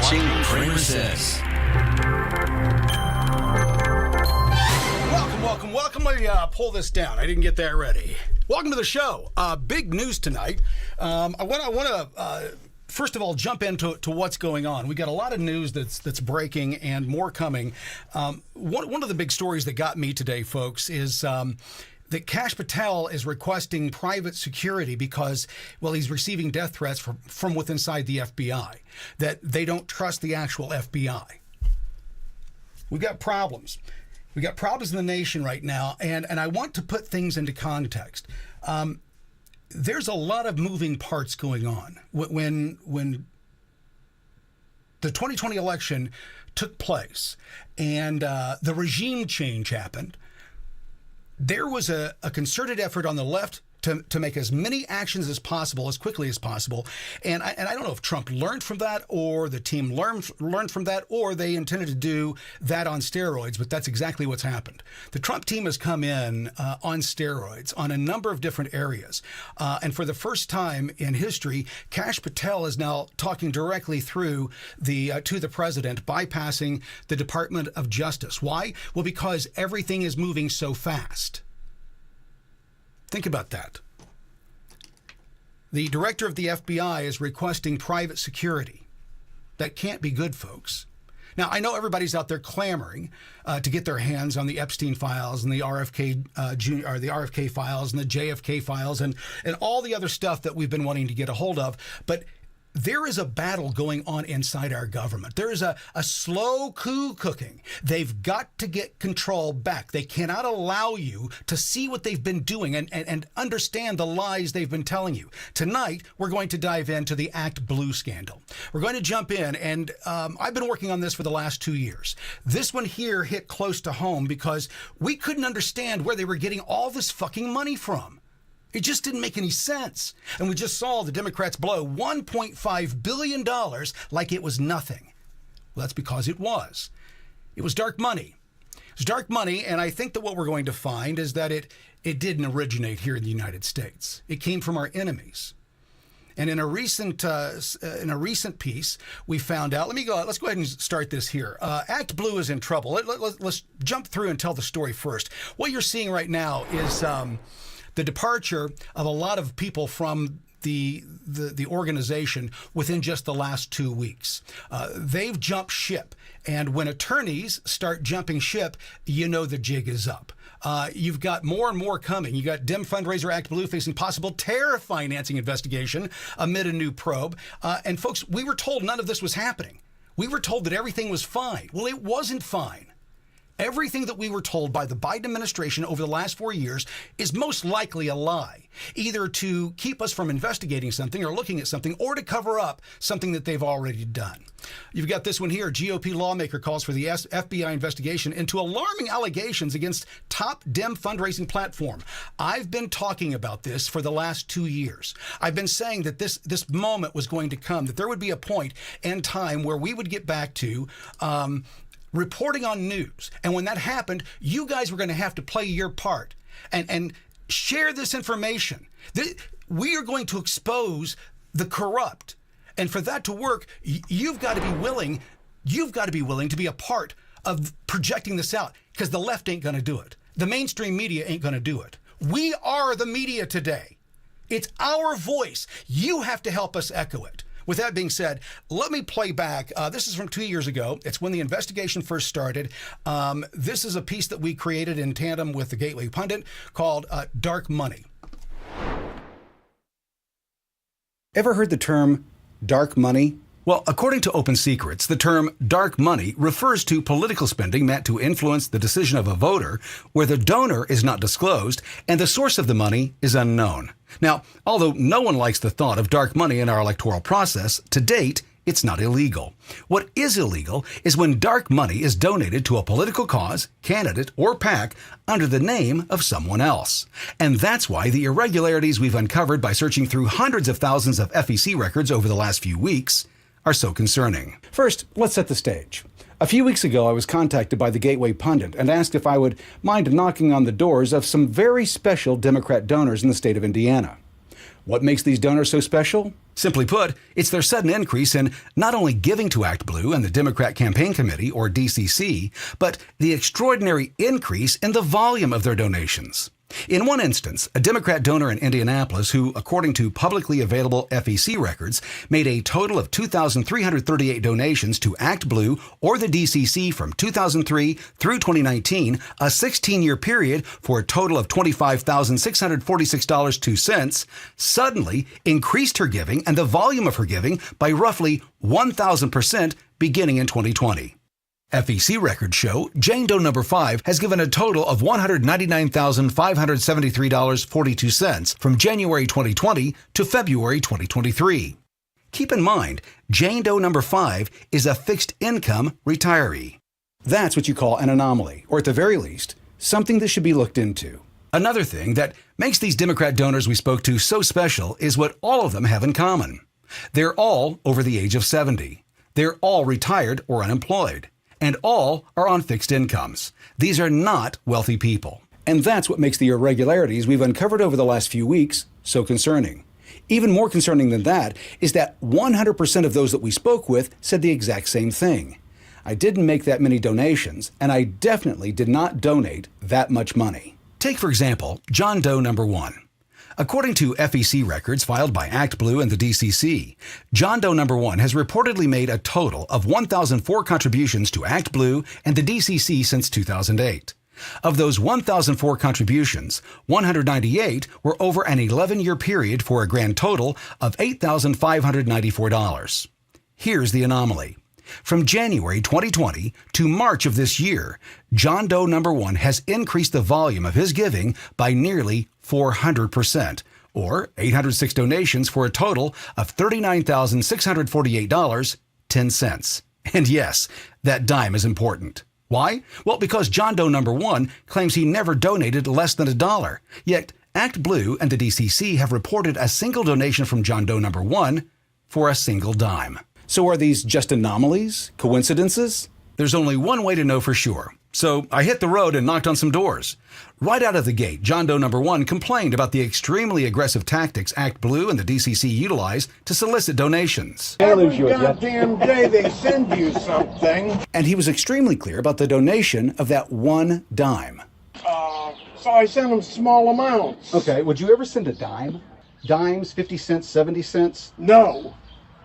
watching CramerSez. Welcome. Let me pull this down. I didn't get that ready. Welcome to the show. Big news tonight. I want to first of all jump into what's going on. We got a lot of news that's breaking and more coming. One of the big stories that got me today, folks, is that Kash Patel is requesting private security because, well, he's receiving death threats from within inside the FBI, that they don't trust the actual FBI. We've got problems. We got problems in the nation right now, and I want to put things into context. There's a lot of moving parts going on. When the 2020 election took place and the regime change happened, there was a concerted effort on the left to make as many actions as possible, as quickly as possible. And I don't know if Trump learned from that, or the team learned from that, or they intended to do that on steroids, but that's exactly what's happened. The Trump team has come in on steroids on a number of different areas. And for the first time in history, Kash Patel is now talking directly through to the president, bypassing the Department of Justice. Why? Well, because everything is moving so fast. Think about that. The director of the FBI is requesting private security. That can't be good, folks. Now, I know everybody's out there clamoring to get their hands on the Epstein files and the RFK the RFK files and the JFK files and all the other stuff that we've been wanting to get a hold of. But there is a battle going on inside our government. There is a slow coup cooking. They've got to get control back. They cannot allow you to see what they've been doing and understand the lies they've been telling you. Tonight, we're going to dive into the Act Blue scandal. We're going to jump in, and I've been working on this for the last 2 years. This one here hit close to home because we couldn't understand where they were getting all this fucking money from. It just didn't make any sense. And we just saw the Democrats blow $1.5 billion like it was nothing. Well, that's because it was. It was dark money. It was dark money, and I think that what we're going to find is that it didn't originate here in the United States. It came from our enemies. And in a recent piece, we found out. Let's go ahead and start this here. Act Blue is in trouble. Let's jump through and tell the story first. What you're seeing right now is the departure of a lot of people from the organization within just the last 2 weeks. They've jumped ship. And when attorneys start jumping ship, you know the jig is up. You've got more and more coming. You got Dem Fundraiser Act Blue facing possible terror financing investigation amid a new probe. And folks, we were told none of this was happening. We were told that everything was fine. Well, it wasn't fine. Everything that we were told by the Biden administration over the last 4 years is most likely a lie, either to keep us from investigating something or looking at something, or to cover up something that they've already done. You've got this one here. GOP lawmaker calls for the FBI investigation into alarming allegations against top Dem fundraising platform. I've been talking about this for the last 2 years. I've been saying that this moment was going to come, that there would be a point in time where we would get back to reporting on news. And when that happened, you guys were going to have to play your part and share this information. We are going to expose the corrupt. And for that to work, you've got to be willing to be a part of projecting this out, because the left ain't going to do it. The mainstream media ain't going to do it. We are the media today. It's our voice. You have to help us echo it. With that being said, let me play back. This is from 2 years ago. It's when the investigation first started. This is a piece that we created in tandem with the Gateway Pundit called Dark Money. Ever heard the term dark money? Well, according to Open Secrets, the term dark money refers to political spending meant to influence the decision of a voter where the donor is not disclosed and the source of the money is unknown. Now, although no one likes the thought of dark money in our electoral process, to date, it's not illegal. What is illegal is when dark money is donated to a political cause, candidate, or PAC under the name of someone else. And that's why the irregularities we've uncovered by searching through hundreds of thousands of FEC records over the last few weeks are so concerning. First, let's set the stage. A few weeks ago, I was contacted by the Gateway Pundit and asked if I would mind knocking on the doors of some very special Democrat donors in the state of Indiana. What makes these donors so special? Simply put, it's their sudden increase in not only giving to Act Blue and the Democrat Campaign Committee, or DCC, but the extraordinary increase in the volume of their donations. In one instance, a Democrat donor in Indianapolis who, according to publicly available FEC records, made a total of 2,338 donations to Act Blue or the DCC from 2003 through 2019, a 16-year period for a total of $25,646.02, suddenly increased her giving and the volume of her giving by roughly 1,000% beginning in 2020. FEC records show Jane Doe number 5 has given a total of $199,573.42 from January 2020 to February 2023. Keep in mind, Jane Doe number 5 is a fixed income retiree. That's what you call an anomaly, or at the very least, something that should be looked into. Another thing that makes these Democrat donors we spoke to so special is what all of them have in common. They're all over the age of 70. They're all retired or unemployed. And all are on fixed incomes. These are not wealthy people. And that's what makes the irregularities we've uncovered over the last few weeks so concerning. Even more concerning than that is that 100% of those that we spoke with said the exact same thing. I didn't make that many donations, and I definitely did not donate that much money. Take, for example, John Doe number 1. According to FEC records filed by Act Blue and the DCC, John Doe number 1 has reportedly made a total of 1,004 contributions to Act Blue and the DCC since 2008. Of those 1,004 contributions, 198 were over an 11-year period for a grand total of $8,594. Here's the anomaly. From January 2020 to March of this year, John Doe number 1 has increased the volume of his giving by nearly 400%, or 806 donations for a total of $39,648.10. And yes, that dime is important. Why? Well, because John Doe number 1 claims he never donated less than $1, yet Act Blue and the DCC have reported a single donation from John Doe number 1 for a single dime. So are these just anomalies? Coincidences? There's only one way to know for sure. So I hit the road and knocked on some doors. Right out of the gate, John Doe number 1 complained about the extremely aggressive tactics Act Blue and the DCC utilize to solicit donations. Every goddamn day they send you something. And he was extremely clear about the donation of that one dime. So I sent them small amounts. Okay, would you ever send a dime? Dimes, 50 cents, 70 cents? No.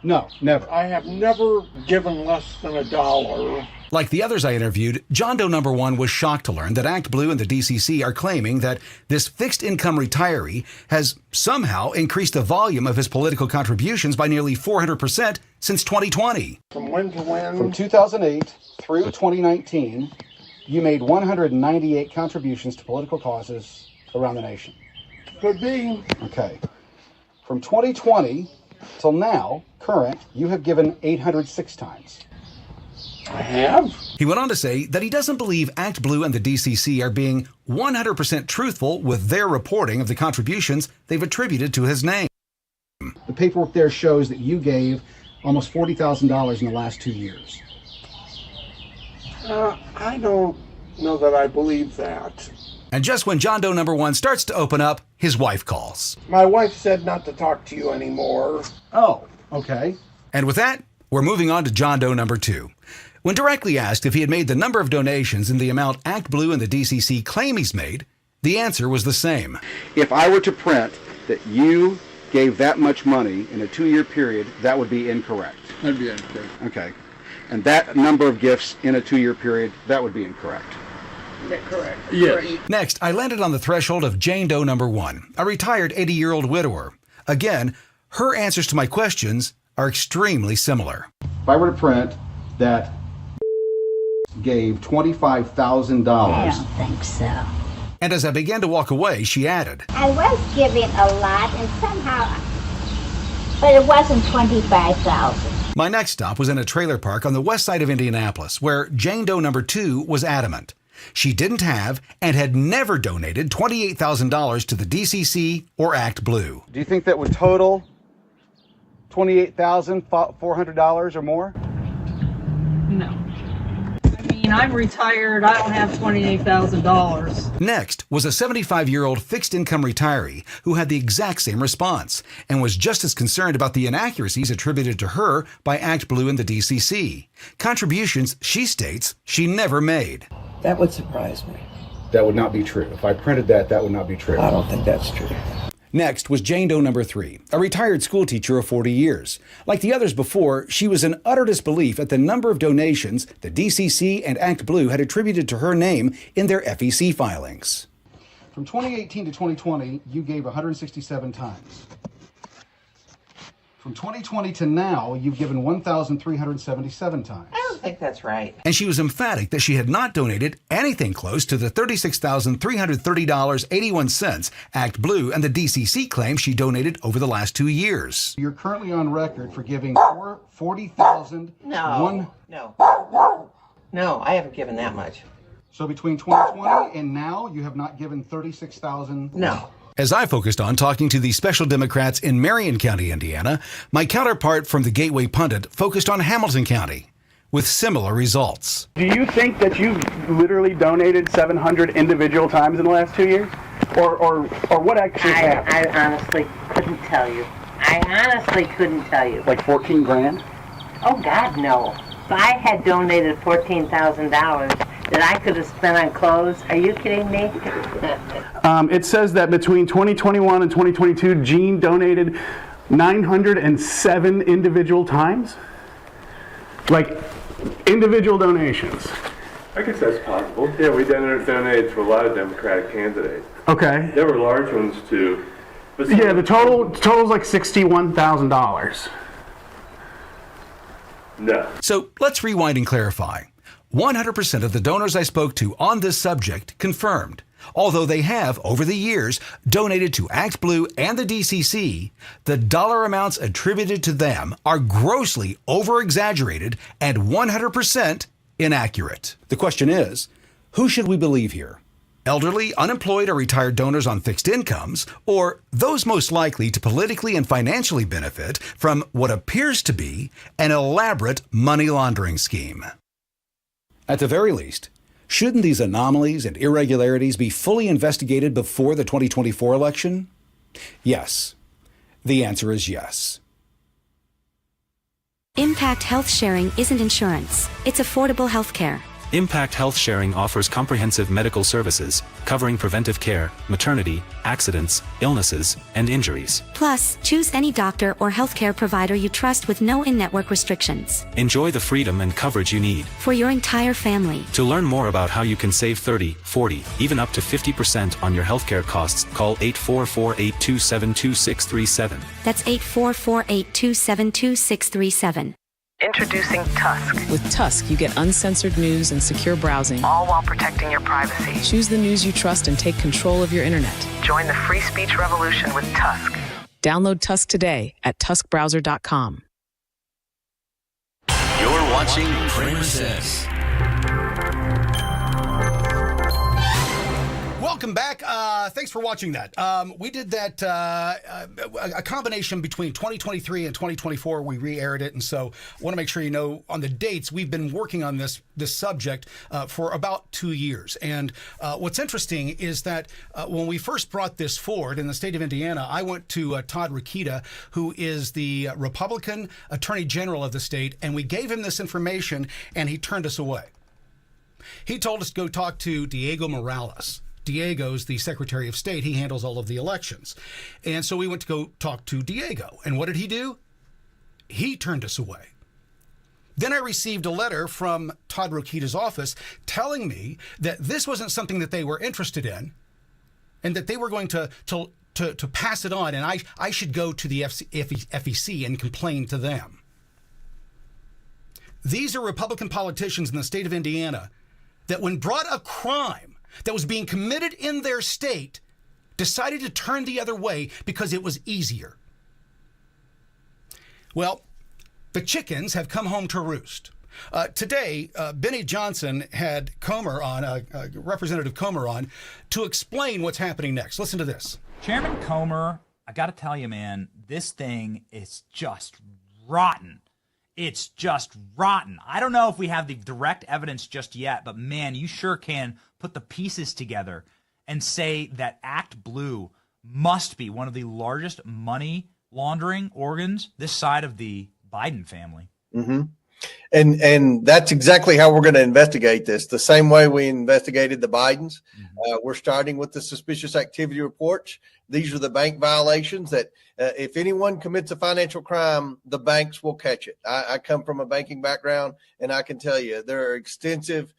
No, never. I have never given less than $1. Like the others I interviewed, John Doe number 1 was shocked to learn that Act Blue and the DCC are claiming that this fixed income retiree has somehow increased the volume of his political contributions by nearly 400% since 2020. From when to when? From 2008 through 2019, you made 198 contributions to political causes around the nation. Could be. Okay. From 2020 till now, current, you have given 806 times. I have? He went on to say that he doesn't believe Act Blue and the DCC are being 100% truthful with their reporting of the contributions they've attributed to his name. The paperwork there shows that you gave almost $40,000 in the last 2 years. I don't know that I believe that. And just when John Doe number 1 starts to open up, his wife calls. My wife said not to talk to you anymore. Oh, okay. And with that, we're moving on to John Doe number 2. When directly asked if he had made the number of donations in the amount Act Blue and the DCC claim he's made, the answer was the same. If I were to print that you gave that much money in a 2-year period, that would be incorrect. That'd be incorrect. Okay. And that number of gifts in a 2-year period, that would be incorrect. Is that correct? Yes. Next, I landed on the threshold of Jane Doe number 1, a retired 80-year-old widower. Again, her answers to my questions are extremely similar. If I were to print that gave $25,000. I don't think so. And as I began to walk away, she added, I was giving a lot and somehow, but it wasn't 25,000. My next stop was in a trailer park on the west side of Indianapolis, where Jane Doe number 2 was adamant. She didn't have and had never donated $28,000 to the DCC or Act Blue. Do you think that would total $28,400 or more? No. I mean, I'm retired. I don't have $28,000. Next was a 75-year-old fixed-income retiree who had the exact same response and was just as concerned about the inaccuracies attributed to her by ActBlue and the DCC. Contributions, she states, she never made. That would surprise me. That would not be true. If I printed that, that would not be true. I don't think that's true. Next was Jane Doe number 3, a retired school teacher of 40 years. Like the others before, she was in utter disbelief at the number of donations the DCC and ActBlue had attributed to her name in their FEC filings. From 2018 to 2020, you gave 167 times. From 2020 to now, you've given 1,377 times. I don't think that's right. And she was emphatic that she had not donated anything close to the $36,330.81 ActBlue and the DCC claim she donated over the last 2 years. You're currently on record for giving $40,000. No, I haven't given that much. So between 2020 and now, you have not given $36,000? No. As I focused on talking to the special Democrats in Marion County, Indiana, my counterpart from the Gateway Pundit focused on Hamilton County with similar results. Do you think that you've literally donated 700 individual times in the last 2 years? Or what actually happened? I honestly couldn't tell you. Like 14 grand? Oh, God, no. If I had donated $14,000 that I could have spent on clothes, are you kidding me? It says that between 2021 and 2022, Jean donated 907 individual times? Like, individual donations. I guess that's possible. Yeah, we donated to a lot of Democratic candidates. Okay. There were large ones, too. But Yeah, the total's like $61,000. No. So let's rewind and clarify. 100% of the donors I spoke to on this subject confirmed. Although they have, over the years, donated to ActBlue and the DCC, the dollar amounts attributed to them are grossly over-exaggerated and 100% inaccurate. The question is, who should we believe here? Elderly, unemployed, or retired donors on fixed incomes, or those most likely to politically and financially benefit from what appears to be an elaborate money laundering scheme? At the very least, shouldn't these anomalies and irregularities be fully investigated before the 2024 election? Yes. The answer is yes. Impact Health Sharing isn't insurance. It's affordable health care. Impact Health Sharing offers comprehensive medical services, covering preventive care, maternity, accidents, illnesses, and injuries. Plus, choose any doctor or healthcare provider you trust with no in-network restrictions. Enjoy the freedom and coverage you need for your entire family. To learn more about how you can save 30, 40, even up to 50% on your healthcare costs, call 844-827-2637. That's 844-827-2637. Introducing Tusk. With Tusk, you get uncensored news and secure browsing, all while protecting your privacy. Choose the news you trust and take control of your internet. Join the free speech revolution with Tusk. Download Tusk today at tuskbrowser.com. You're watching CramerSez. Welcome back. Thanks for watching that. We did that, a combination between 2023 and 2024. We re-aired it, and so I want to make sure you know on the dates. We've been working on this subject for about 2 years. And what's interesting is that when we first brought this forward in the state of Indiana, I went to Todd Rokita, who is the Republican Attorney General of the state, and we gave him this information, and he turned us away. He told us to go talk to Diego Morales. Diego's the Secretary of State. He handles all of the elections. And so we went to go talk to Diego. And what did he do? He turned us away. Then I received a letter from Todd Rokita's office telling me that this wasn't something that they were interested in and that they were going to pass it on, and I should go to the FEC and complain to them. These are Republican politicians in the state of Indiana that when brought a crime that was being committed in their state, decided to turn the other way because it was easier. Well, the chickens have come home to roost. Today, Benny Johnson had Comer on, Representative Comer on, to explain what's happening next. Listen to this. Chairman Comer, I got to tell you, man, this thing is just rotten. It's just rotten. I don't know if we have the direct evidence just yet, but man, you sure can put the pieces together and say that Act Blue must be one of the largest money laundering organs this side of the Biden family. Mm-hmm. And that's exactly how we're going to investigate this. The same way we investigated the Bidens. We're starting with the suspicious activity reports. These are the bank violations that if anyone commits a financial crime, the banks will catch it. I come from a banking background, and I can tell you there are extensive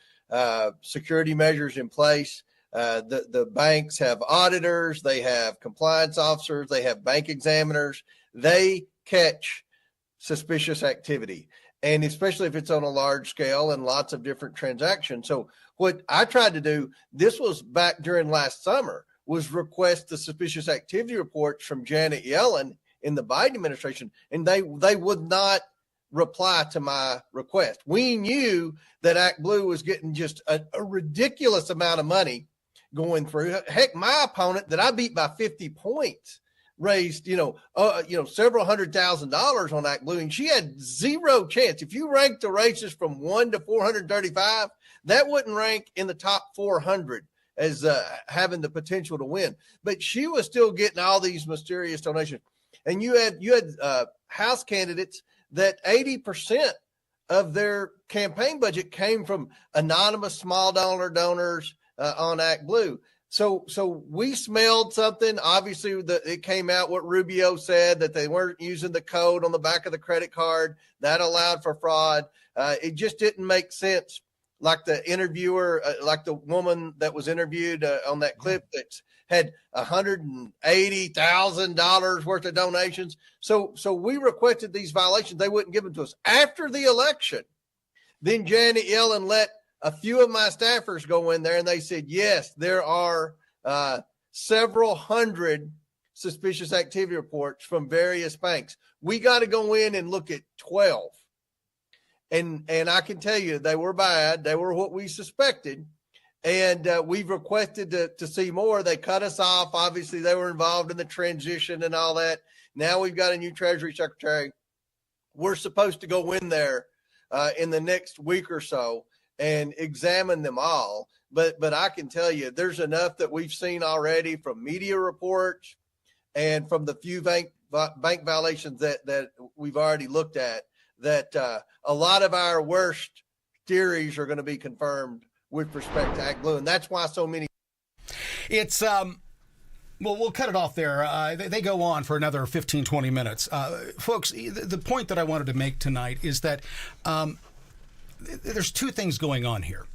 security measures in place. The banks have auditors, they have compliance officers, they have bank examiners. They catch suspicious activity, and especially if it's on a large scale and lots of different transactions. So what I tried to do, this was back during last summer, was request the suspicious activity reports from Janet Yellen in the Biden administration, and they would not reply to my request. We knew that Act Blue was getting just a ridiculous amount of money going through. Heck, my opponent that I beat by 50 points raised, several $100,000 on Act Blue, and she had zero chance. If you rank the races from 1 to 435, that wouldn't rank in the top 400 as having the potential to win. But she was still getting all these mysterious donations. And you had House candidates that 80% of their campaign budget came from anonymous small dollar donors on Act Blue. So we smelled something. Obviously, it came out what Rubio said, that they weren't using the code on the back of the credit card. That allowed for fraud. It just didn't make sense. Like the interviewer, like the woman that was interviewed on that clip that had $180,000 worth of donations. So we requested these violations. They wouldn't give them to us. After the election, then Janet Yellen let a few of my staffers go in there, and they said, yes, there are several hundred suspicious activity reports from various banks. We got to go in and look at 12. And I can tell you they were bad. They were what we suspected. And we've requested to see more. They cut us off. Obviously, they were involved in the transition and all that. Now we've got a new Treasury Secretary. We're supposed to go in there in the next week or so and examine them all. But I can tell you there's enough that we've seen already from media reports and from the few bank violations that we've already looked at, that a lot of our worst theories are going to be confirmed with respect to Act Blue. And that's why so many. It's, well, we'll cut it off there. They go on for another 15, 20 minutes. Folks, the point that I wanted to make tonight is that there's two things going on here.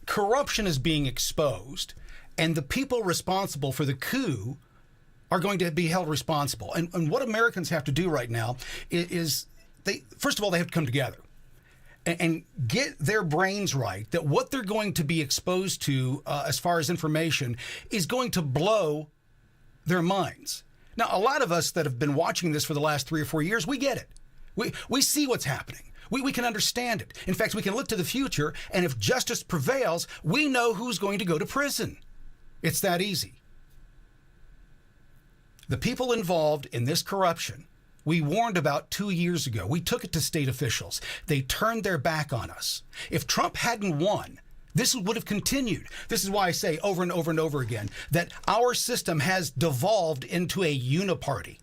Corruption is being exposed, and the people responsible for the coup are going to be held responsible. And what Americans have to do right now is first of all, they have to come together and get their brains right, that what they're going to be exposed to as far as information is going to blow their minds. Now, a lot of us that have been watching this for the last 3 or 4 years, we get it. We see what's happening. We can understand it. In fact, we can look to the future, and if justice prevails, we know who's going to go to prison. It's that easy. The people involved in this corruption, we warned about 2 years ago. We took it to state officials. They turned their back on us. If Trump hadn't won, this would have continued. This is why I say over and over and over again that our system has devolved into a uniparty.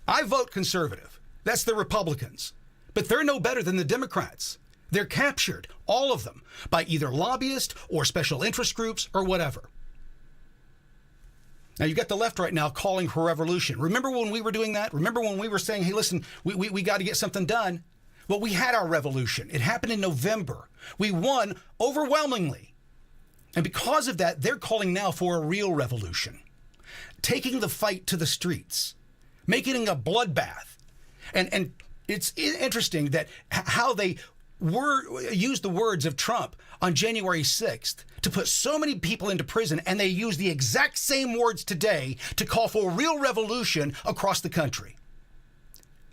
I vote conservative. That's the Republicans. But they're no better than the Democrats. They're captured, all of them, by either lobbyists or special interest groups or whatever. Now, you've got the left right now calling for revolution. Remember when we were doing that? Remember when we were saying, hey, listen, we got to get something done? Well, we had our revolution. It happened in November. We won overwhelmingly. And because of that, they're calling now for a real revolution. Taking the fight to the streets. Making it a bloodbath. And it's interesting that how they used the words of Trump on January 6th to put so many people into prison, and they use the exact same words today to call for a real revolution across the country.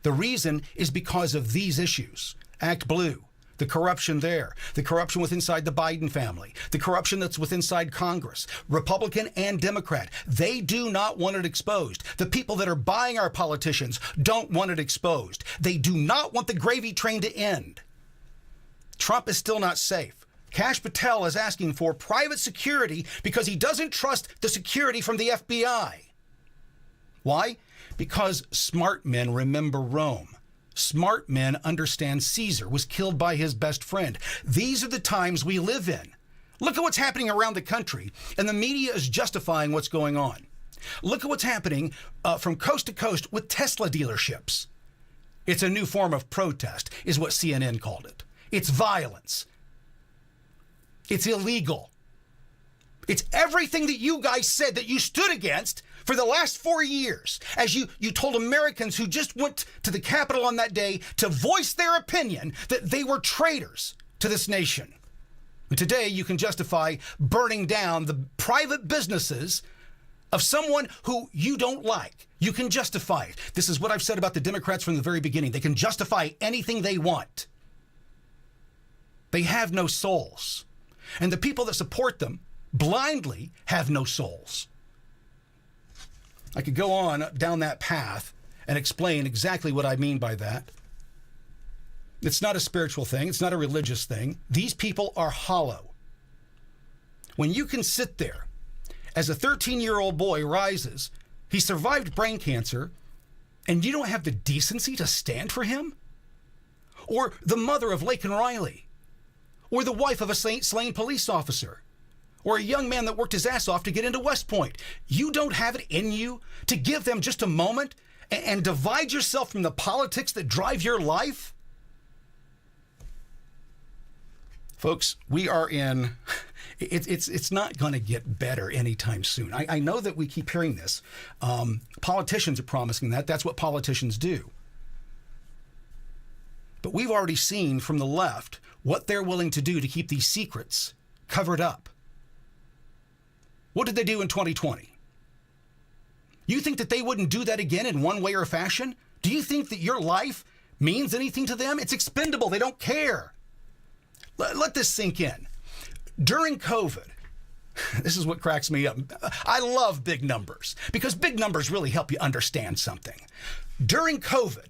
The reason is because of these issues. Act Blue, The corruption there, the corruption with inside the Biden family, the corruption that's with inside Congress, Republican and Democrat, they do not want it exposed. The people that are buying our politicians don't want it exposed. They do not want the gravy train to end. Trump is still not safe. Kash Patel is asking for private security because he doesn't trust the security from the FBI. Why? Because smart men remember Rome. Smart men understand Caesar was killed by his best friend. These are the times we live in. Look at what's happening around the country, and the media is justifying what's going on. Look at what's happening from coast to coast with Tesla dealerships. It's a new form of protest, is what CNN called it. It's violence. It's illegal. It's everything that you guys said that you stood against for the last 4 years, as you told Americans who just went to the Capitol on that day to voice their opinion that they were traitors to this nation. And today you can justify burning down the private businesses of someone who you don't like. You can justify it. This is what I've said about the Democrats from the very beginning. They can justify anything they want. They have no souls. And the people that support them blindly have no souls. I could go on down that path and explain exactly what I mean by that. It's not a spiritual thing. It's not a religious thing. These people are hollow. When you can sit there, as a 13-year-old boy rises, he survived brain cancer, and you don't have the decency to stand for him? Or the mother of Laken Riley? Or the wife of a slain police officer? Or a young man that worked his ass off to get into West Point? You don't have it in you to give them just a moment and divide yourself from the politics that drive your life? Folks, we are in, it's not going to get better anytime soon. I know that we keep hearing this. Politicians are promising that. That's what politicians do. But we've already seen from the left what they're willing to do to keep these secrets covered up. What did they do in 2020? You think that they wouldn't do that again in one way or fashion? Do you think that your life means anything to them? It's expendable. They don't care. Let this sink in. During COVID, this is what cracks me up. I love big numbers because big numbers really help you understand something. During COVID,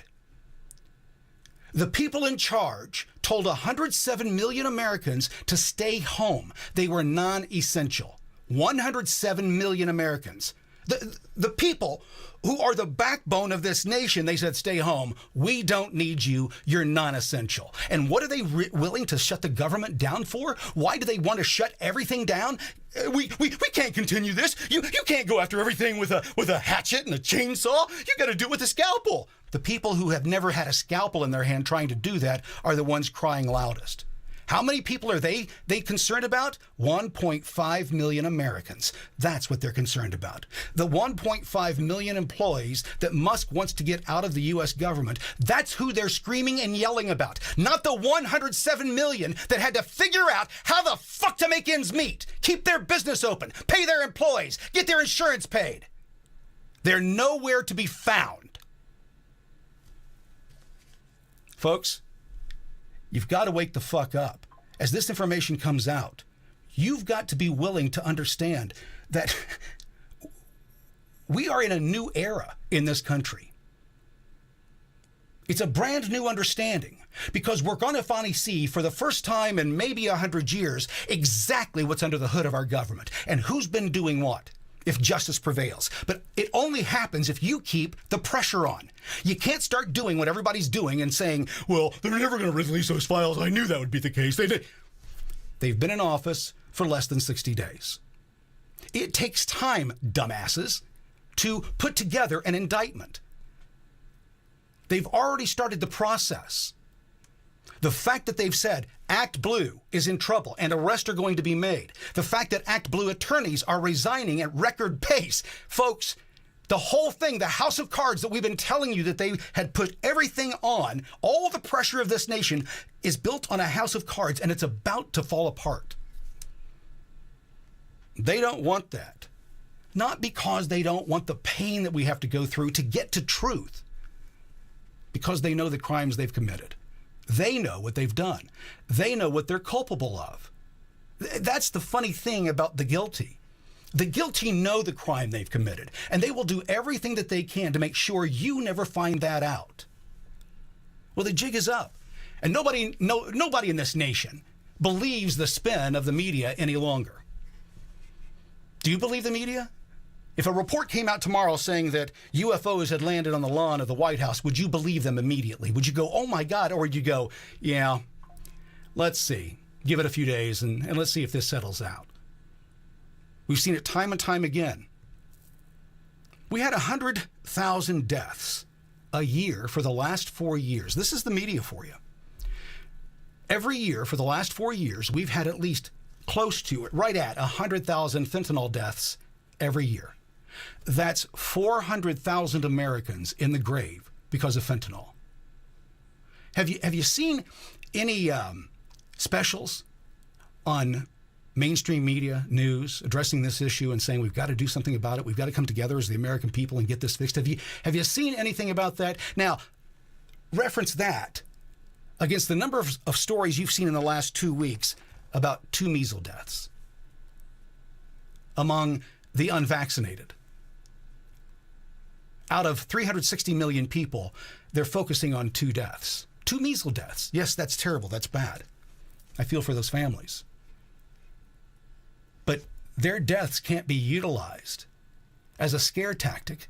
the people in charge told 107 million Americans to stay home. They were non-essential. 107 million Americans. The people who are the backbone of this nation, they said, stay home. We don't need you. You're non-essential. And what are they willing to shut the government down for? Why do they want to shut everything down? We can't continue this. You can't go after everything with a hatchet and a chainsaw. You got to do it with a scalpel. The people who have never had a scalpel in their hand trying to do that are the ones crying loudest. How many people are they concerned about? 1.5 million Americans. That's what they're concerned about. The 1.5 million employees that Musk wants to get out of the U.S. government, that's who they're screaming and yelling about. Not the 107 million that had to figure out how the fuck to make ends meet, keep their business open, pay their employees, get their insurance paid. They're nowhere to be found. Folks, you've got to wake the fuck up. As this information comes out, you've got to be willing to understand that we are in a new era in this country. It's a brand new understanding because we're going to finally see for the first time in maybe 100 years exactly what's under the hood of our government and who's been doing what, if justice prevails. But it only happens if you keep the pressure on. You can't start doing what everybody's doing and saying, well, they're never going to release those files. I knew that would be the case. They've been in office for less than 60 days. It takes time, dumbasses, to put together an indictment. They've already started the process. The fact that they've said Act Blue is in trouble and arrests are going to be made. The fact that Act Blue attorneys are resigning at record pace. Folks, the whole thing, the house of cards that we've been telling you that they had put everything on, all the pressure of this nation is built on a house of cards and it's about to fall apart. They don't want that. Not because they don't want the pain that we have to go through to get to truth. Because they know the crimes they've committed. They know what they've done. They know what they're culpable of. That's the funny thing about the guilty. The guilty know the crime they've committed, and they will do everything that they can to make sure you never find that out. Well, the jig is up, and nobody in this nation believes the spin of the media any longer. Do you believe the media? If a report came out tomorrow saying that UFOs had landed on the lawn of the White House, would you believe them immediately? Would you go, oh my God, or would you go, yeah, let's see, give it a few days and let's see if this settles out? We've seen it time and time again. We had 100,000 deaths a year for the last 4 years. This is the media for you. Every year for the last 4 years, we've had at least close to it, right at 100,000 fentanyl deaths every year. That's 400,000 Americans in the grave because of fentanyl. Have you seen any specials on mainstream media, news, addressing this issue and saying we've got to do something about it? We've got to come together as the American people and get this fixed. Have you seen anything about that? Now, reference that against the number of stories you've seen in the last 2 weeks about 2 measles deaths among the unvaccinated. Out of 360 million people, they're focusing on 2 deaths. 2 measles deaths. Yes, that's terrible. That's bad. I feel for those families. But their deaths can't be utilized as a scare tactic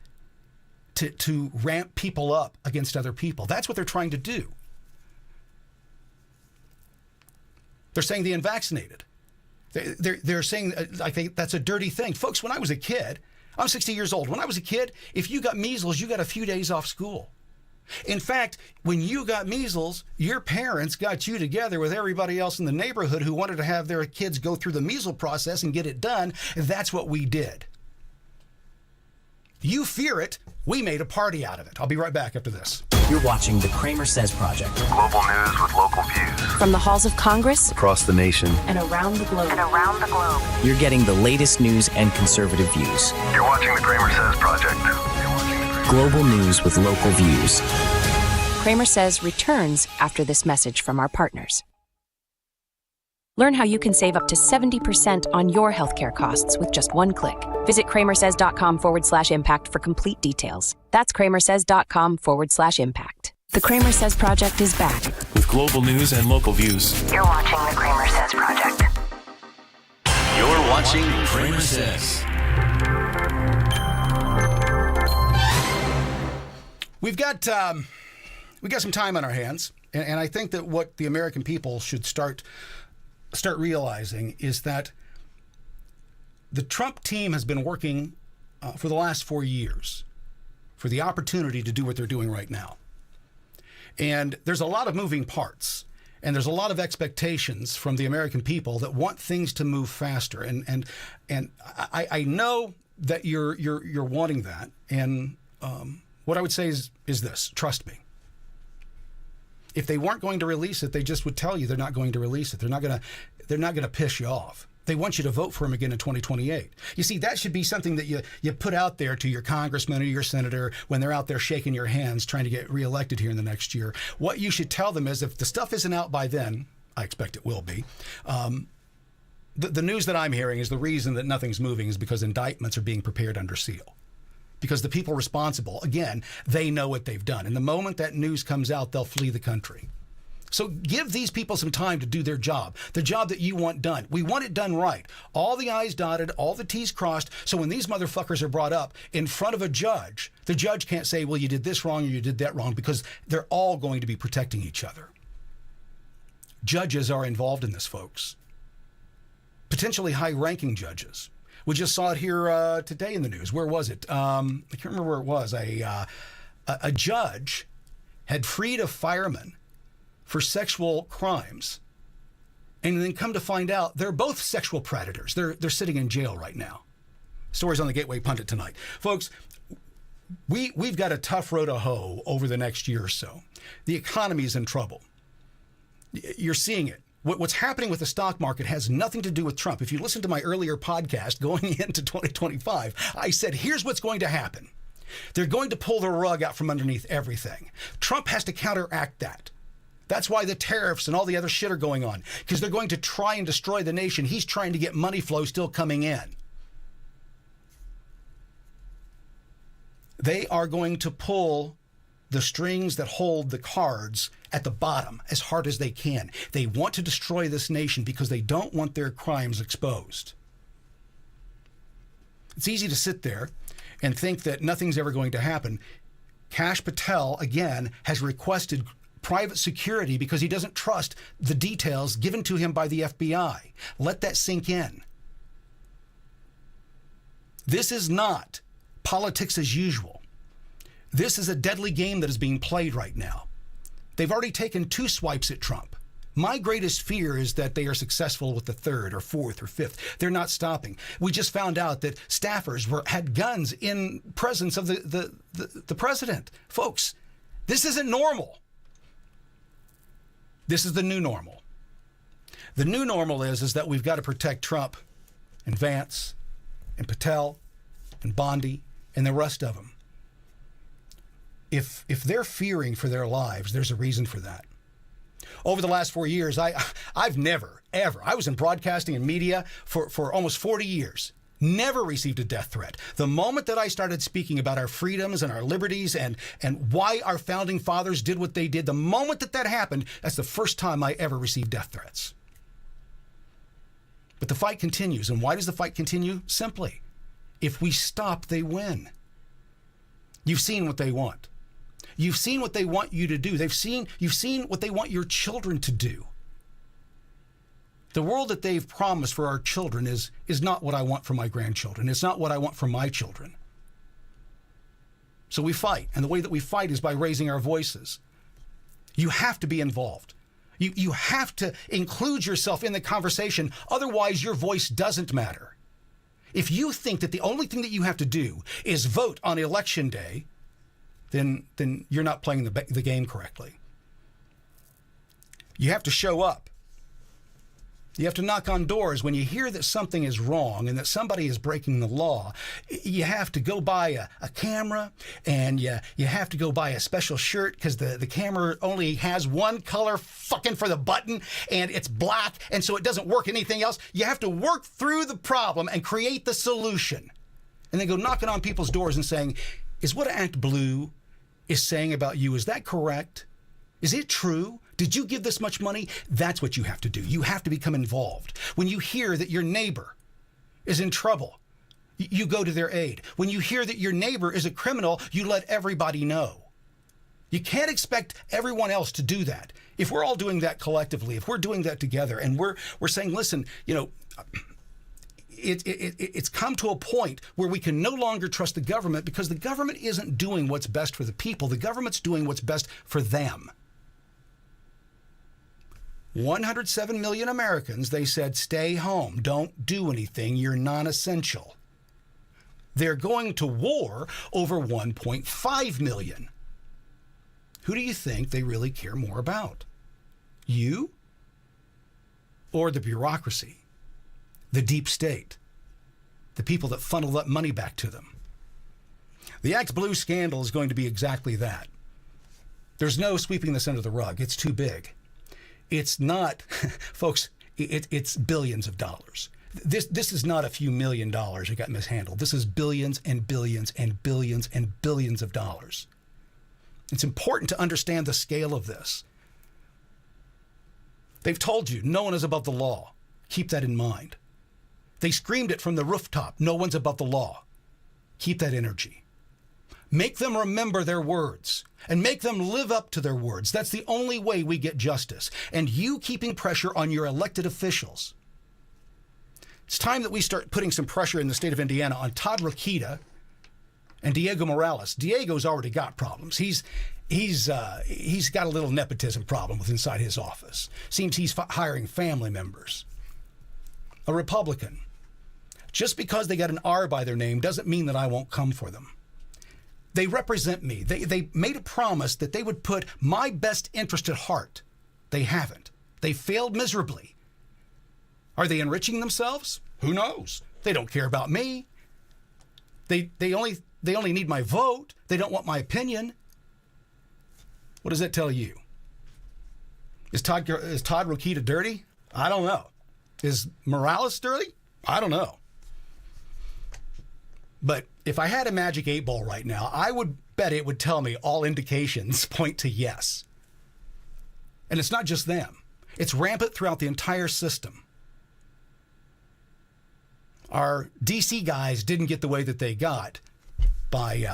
to ramp people up against other people. That's what they're trying to do. They're saying the unvaccinated. They're saying, I think that's a dirty thing. Folks, when I was a kid, I'm 60 years old. When I was a kid, if you got measles, you got a few days off school. In fact, when you got measles, your parents got you together with everybody else in the neighborhood who wanted to have their kids go through the measles process and get it done. That's what we did. You fear it. We made a party out of it. I'll be right back after this. You're watching the CramerSez Project. Global news with local views. From the halls of Congress Across the nation. and around the globe. You're getting the latest news and conservative views. You're watching the CramerSez Project. Global news with local views. CramerSez returns after this message from our partners. Learn how you can save up to 70% on your healthcare costs with just one click. Visit CramerSez.com/impact for complete details. That's CramerSez.com/impact. The CramerSez Project is back. With global news and local views. You're watching the CramerSez Project. You're watching CramerSez. We've got some time on our hands, and I think that what the American people should start realizing is that the Trump team has been working for the last 4 years for the opportunity to do what they're doing right now. And there's a lot of moving parts, and there's a lot of expectations from the American people that want things to move faster. And I know that you're wanting that. And what I would say is this: trust me. If they weren't going to release it, they just would tell you they're not going to release it. They're not going to piss you off. They want you to vote for him again in 2028. You see, that should be something that you put out there to your congressman or your senator when they're out there shaking your hands trying to get reelected here in the next year. What you should tell them is, if the stuff isn't out by then, I expect it will be, the news that I'm hearing is the reason that nothing's moving is because indictments are being prepared under seal. Because the people responsible, again, they know what they've done. And the moment that news comes out, they'll flee the country. So give these people some time to do their job, the job that you want done. We want it done right. All the I's dotted, all the T's crossed. So when these motherfuckers are brought up in front of a judge, the judge can't say, well, you did this wrong or you did that wrong, because they're all going to be protecting each other. Judges are involved in this, folks. Potentially high-ranking judges. We just saw it here today in the news. Where was it? I can't remember where it was. A judge had freed a fireman for sexual crimes, and then come to find out they're both sexual predators. They're sitting in jail right now. Stories on the Gateway Pundit tonight. Folks, we've got a tough road to hoe over the next year or so. The economy is in trouble. You're seeing it. What's happening with the stock market has nothing to do with Trump. If you listen to my earlier podcast going into 2025, I said, here's what's going to happen. They're going to pull the rug out from underneath everything. Trump has to counteract that. That's why the tariffs and all the other shit are going on, because they're going to try and destroy the nation. He's trying to get money flow still coming in. They are going to pull the strings that hold the cards at the bottom as hard as they can. They want to destroy this nation because they don't want their crimes exposed. It's easy to sit there and think that nothing's ever going to happen. Kash Patel, again, has requested private security because he doesn't trust the details given to him by the FBI. Let that sink in. This is not politics as usual. This is a deadly game that is being played right now. They've already taken 2 swipes at Trump. My greatest fear is that they are successful with the 3rd or 4th or 5th. They're not stopping. We just found out that staffers had guns in presence of the president. Folks, this isn't normal. This is the new normal. The new normal is that we've got to protect Trump and Vance and Patel and Bondi and the rest of them. If they're fearing for their lives, there's a reason for that. Over the last 4 years, I've never, ever, I was in broadcasting and media for almost 40 years, never received a death threat. The moment that I started speaking about our freedoms and our liberties and why our founding fathers did what they did, the moment that happened, that's the first time I ever received death threats. But the fight continues. And why does the fight continue? Simply, if we stop, they win. You've seen what they want. You've seen what they want you to do. You've seen what they want your children to do. The world that they've promised for our children is not what I want for my grandchildren. It's not what I want for my children. So we fight. And the way that we fight is by raising our voices. You have to be involved. You have to include yourself in the conversation. Otherwise, your voice doesn't matter. If you think that the only thing that you have to do is vote on Election Day, then you're not playing the game correctly. You have to show up. You have to knock on doors. When you hear that something is wrong and that somebody is breaking the law, you have to go buy a camera, and you have to go buy a special shirt because the camera only has one color fucking for the button, and it's black, and so it doesn't work anything else. You have to work through the problem and create the solution. And then go knocking on people's doors and saying, is what Act Blue is saying about you, is that correct? Is it true? Did you give this much money? That's what you have to do. You have to become involved. When you hear that your neighbor is in trouble, you go to their aid. When you hear that your neighbor is a criminal, you let everybody know. You can't expect everyone else to do that. If we're all doing that collectively, if we're doing that together, and we're saying, listen, it's come to a point where we can no longer trust the government because the government isn't doing what's best for the people. The government's doing what's best for them. 107 million Americans, they said, stay home. Don't do anything. You're non-essential. They're going to war over 1.5 million. Who do you think they really care more about? You or the bureaucracy? The deep state, the people that funnel that money back to them. The Act Blue scandal is going to be exactly that. There's no sweeping this under the rug. It's too big. It's not, folks, it's billions of dollars. This is not a few $1 million that got mishandled. This is billions and billions and billions and billions of dollars. It's important to understand the scale of this. They've told you no one is above the law. Keep that in mind. They screamed it from the rooftop. No one's above the law. Keep that energy. Make them remember their words and make them live up to their words. That's the only way we get justice. And you keeping pressure on your elected officials. It's time that we start putting some pressure in the state of Indiana on Todd Rokita and Diego Morales. Diego's already got problems. He's got a little nepotism problem with inside his office. Seems he's hiring family members. A Republican. Just because they got an R by their name doesn't mean that I won't come for them. They represent me. They made a promise that they would put my best interest at heart. They haven't. They failed miserably. Are they enriching themselves? Who knows? They don't care about me. They only need my vote. They don't want my opinion. What does that tell you? Is Todd Rokita dirty? I don't know. Is Morales dirty? I don't know. But if I had a magic 8 ball right now, I would bet it would tell me all indications point to yes. And it's not just them. It's rampant throughout the entire system. Our DC guys didn't get the way that they got by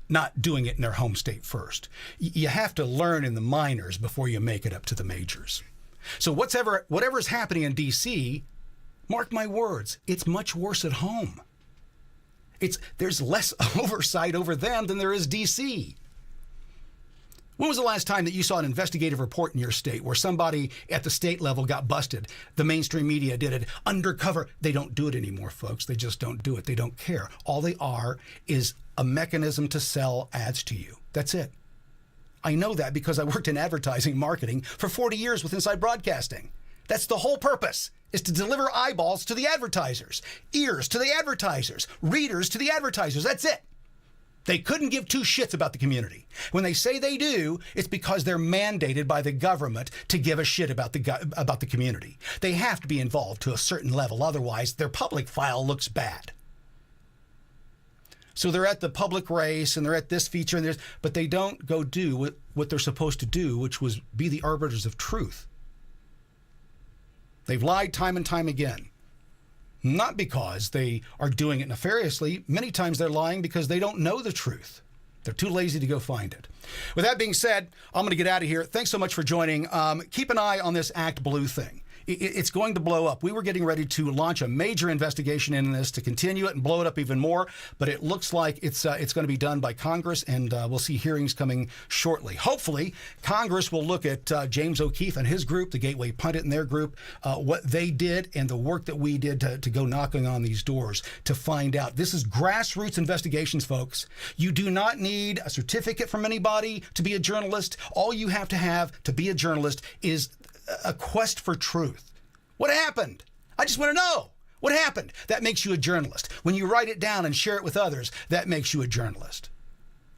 not doing it in their home state first. You have to learn in the minors before you make it up to the majors. So whatever's happening in DC, mark my words, it's much worse at home. There's less oversight over them than there is DC. When was the last time that you saw an investigative report in your state where somebody at the state level got busted? The mainstream media did it undercover. They don't do it anymore, folks. They just don't do it. They don't care. All they are is a mechanism to sell ads to you. That's it. I know that because I worked in advertising marketing for 40 years with Inside Broadcasting. That's the whole purpose, is to deliver eyeballs to the advertisers, ears to the advertisers, readers to the advertisers. That's it. They couldn't give two shits about the community. When they say they do, it's because they're mandated by the government to give a shit about the community. They have to be involved to a certain level. Otherwise, their public file looks bad. So they're at the public race and they're at this feature and this, but they don't go do what they're supposed to do, which was be the arbiters of truth. They've lied time and time again. Not because they are doing it nefariously. Many times they're lying because they don't know the truth. They're too lazy to go find it. With that being said, I'm going to get out of here. Thanks so much for joining. Keep an eye on this Act Blue thing. It's going to blow up. We were getting ready to launch a major investigation in this to continue it and blow it up even more, but it looks like it's going to be done by Congress, and we'll see hearings coming shortly. Hopefully, Congress will look at James O'Keefe and his group, the Gateway Pundit and their group, what they did and the work that we did to go knocking on these doors to find out. This is grassroots investigations, folks. You do not need a certificate from anybody to be a journalist. All you have to be a journalist is a quest for truth. What happened? I just want to know. What happened? That makes you a journalist. When you write it down and share it with others, that makes you a journalist.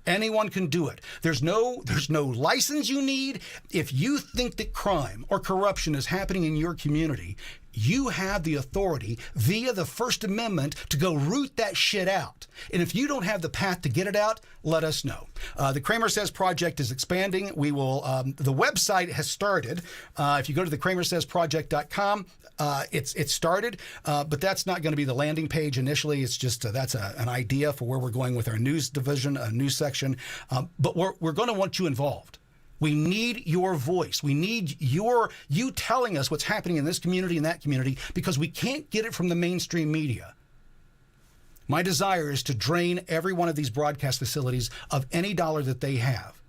Anyone can do it. There's no license you need. If you think that crime or corruption is happening in your community, you have the authority via the First Amendment to go root that shit out. And if you don't have the path to get it out, let us know. The CramerSez project is expanding. We will. The website has started. If you go to the CramerSezProject.com, it's started, but that's not going to be the landing page initially. It's just that's an idea for where we're going with our news division, a news section. But we're going to want you involved. We need your voice. We need you telling us what's happening in this community and that community, because we can't get it from the mainstream media. My desire is to drain every one of these broadcast facilities of any dollar that they have.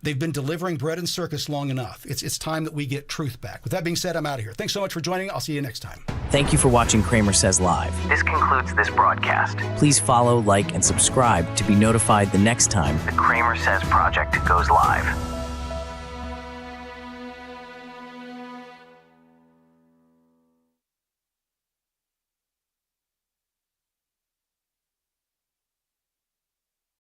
They've been delivering bread and circus long enough. It's time that we get truth back. With that being said, I'm out of here. Thanks so much for joining. I'll see you next time. Thank you for watching Kramer Says Live. This concludes this broadcast. Please follow, like, and subscribe to be notified the next time The CramerSez Project goes live.